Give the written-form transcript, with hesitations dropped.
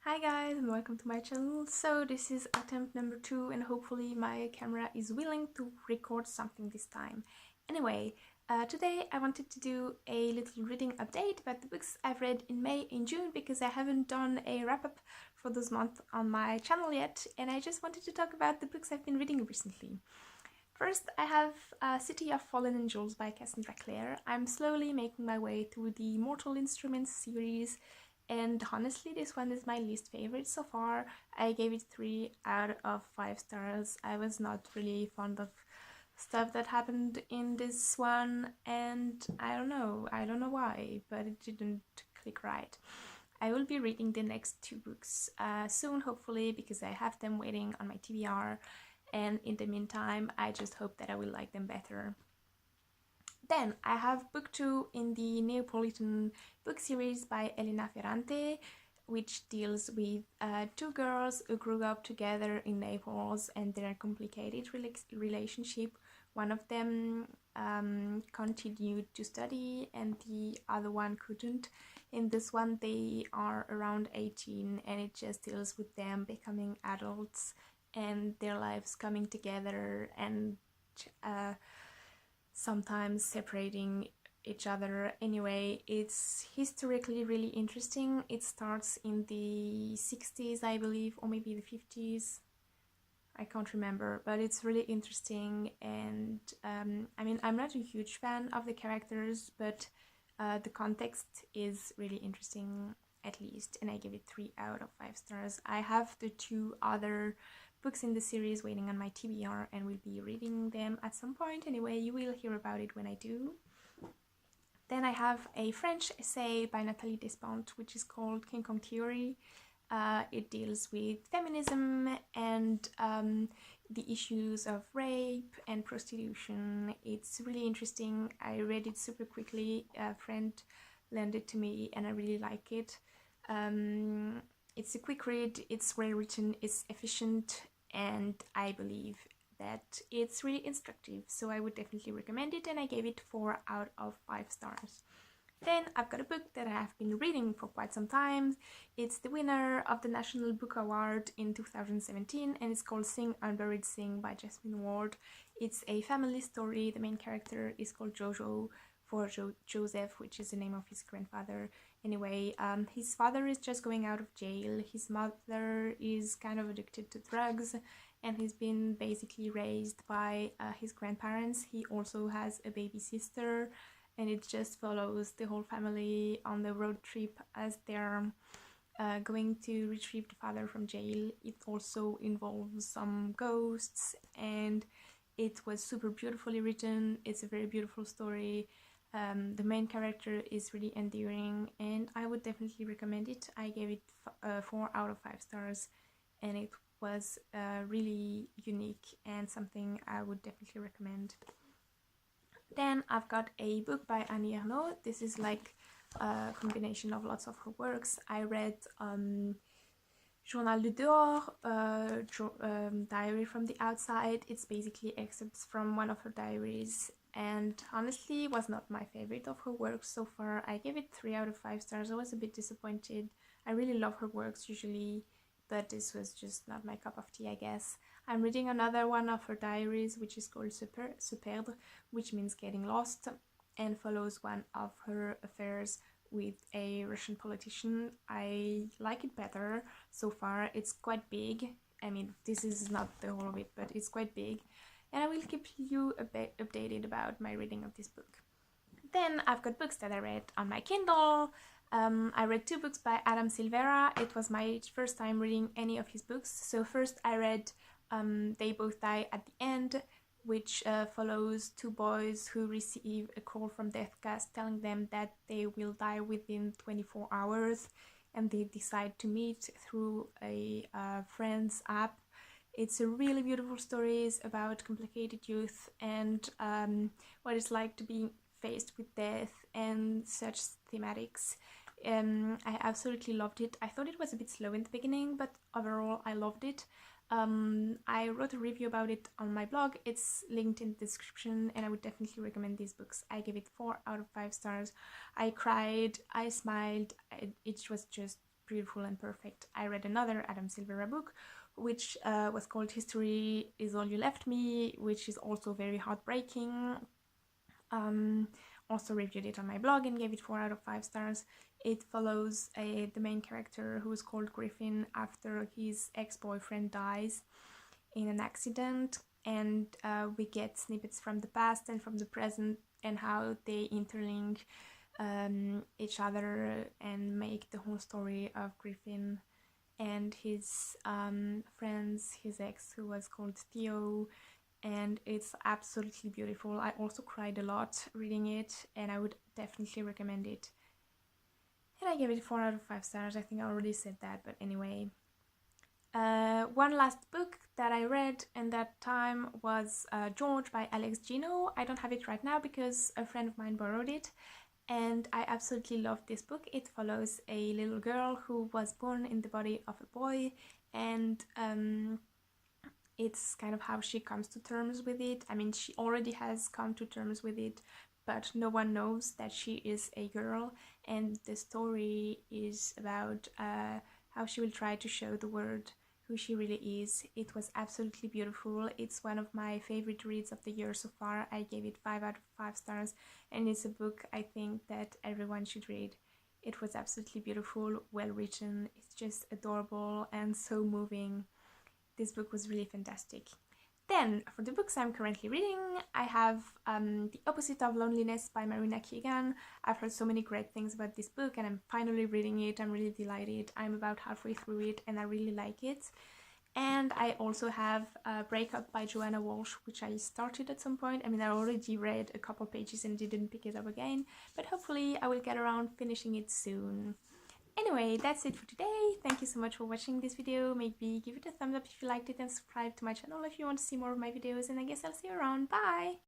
Hi guys and welcome to my channel. So this is attempt number 2 and hopefully my camera is willing to record something this time. Anyway, today I wanted to do a little reading update about the books I've read in May and June because I haven't done a wrap-up for those months on my channel yet, and I just wanted to talk about the books I've been reading recently. First, I have City of Fallen Angels by Cassandra Clare. I'm slowly making my way through the Mortal Instruments series, and honestly this one is my least favorite so far. I gave it 3 out of 5 stars. I was not really fond of stuff that happened in this one, and I don't know why, but it didn't click right. I will be reading the next 2 books soon, hopefully, because I have them waiting on my TBR, and in the meantime I just hope that I will like them better. Then I have book 2 in the Neapolitan book series by Elena Ferrante, which deals with 2 girls who grew up together in Naples and their complicated relationship. One of them continued to study and the other one couldn't. In this one they are around 18 and it just deals with them becoming adults and their lives coming together and sometimes separating each other. Anyway, it's historically really interesting. It starts in the 60s, I believe, or maybe the 50s. I can't remember, but it's really interesting. And I mean, I'm not a huge fan of the characters, but the context is really interesting, at least, and I give it 3 out of 5 stars. I have the 2 other books in the series waiting on my TBR and will be reading them at some point. Anyway, you will hear about it when I do. Then I have a French essay by Nathalie Despentes, which is called King Kong Theory. It deals with feminism and the issues of rape and prostitution. It's really interesting. I read it super quickly. A friend lent it to me and I really like it. It's a quick read, it's well written, it's efficient, and I believe that it's really instructive, so I would definitely recommend it, and I gave it 4 out of 5 stars. Then I've got a book that I have been reading for quite some time. It's the winner of the National Book Award in 2017 and it's called Sing Unburied Sing by Jasmine Ward. It's a family story. The main character is called Jojo for Joseph, which is the name of his grandfather. Anyway, his father is just going out of jail. His mother is kind of addicted to drugs and he's been basically raised by his grandparents. He also has a baby sister, and it just follows the whole family on the road trip as they're going to retrieve the father from jail. It also involves some ghosts and it was super beautifully written. It's a very beautiful story. The main character is really endearing and I would definitely recommend it. I gave it 4 out of 5 stars and it was really unique and something I would definitely recommend. Then I've got a book by Annie Ernaux. This is like a combination of lots of her works. I read Journal de Dehors, Diary from the Outside. It's basically excerpts from one of her diaries and honestly was not my favorite of her works so far. I gave it 3 out of 5 stars. I was a bit disappointed. I really love her works usually, but this was just not my cup of tea, I guess. I'm reading another one of her diaries, which is called Se Perdre, which means getting lost, and follows one of her affairs with a Russian politician. I like it better so far. It's quite big. I mean, this is not the whole of it, but it's quite big. And I will keep you updated about my reading of this book. Then I've got books that I read on my Kindle. I read 2 books by Adam Silvera. It was my first time reading any of his books. So first I read They Both Die at the End, which follows 2 boys who receive a call from Deathcast telling them that they will die within 24 hours and they decide to meet through a friend's app. It's a really beautiful story about complicated youth and what it's like to be faced with death and such thematics. I absolutely loved it. I thought it was a bit slow in the beginning, but overall I loved it. I wrote a review about it on my blog. It's linked in the description and I would definitely recommend these books. I give it 4 out of 5 stars. I cried, I smiled, it was just beautiful and perfect. I read another Adam Silvera book, which was called History Is All You Left Me, which is also very heartbreaking. Also reviewed it on my blog and gave it 4 out of 5 stars. It follows the main character who is called Griffin after his ex-boyfriend dies in an accident, and we get snippets from the past and from the present and how they interlink each other and make the whole story of Griffin and his friends, his ex who was called Theo, and it's absolutely beautiful. I also cried a lot reading it, and I would definitely recommend it. And I gave it 4 out of 5 stars. I think I already said that, but anyway. One last book that I read in that time was George by Alex Gino. I don't have it right now because a friend of mine borrowed it, and I absolutely loved this book. It follows a little girl who was born in the body of a boy, and it's kind of how she comes to terms with it. I mean, she already has come to terms with it, but no one knows that she is a girl, and the story is about how she will try to show the world who she really is. It was absolutely beautiful. It's one of my favorite reads of the year so far. I gave it 5 out of 5 stars, and it's a book I think that everyone should read. It was absolutely beautiful, well written, it's just adorable and so moving. This book was really fantastic. Then, for the books I'm currently reading, I have The Opposite of Loneliness by Marina Keegan. I've heard so many great things about this book, and I'm finally reading it. I'm really delighted. I'm about halfway through it, and I really like it. And I also have Breakup by Joanna Walsh, which I started at some point. I mean, I already read a couple pages and didn't pick it up again, but hopefully I will get around finishing it soon. Anyway, that's it for today. Thank you so much for watching this video. Maybe give it a thumbs up if you liked it and subscribe to my channel if you want to see more of my videos, and I guess I'll see you around. Bye!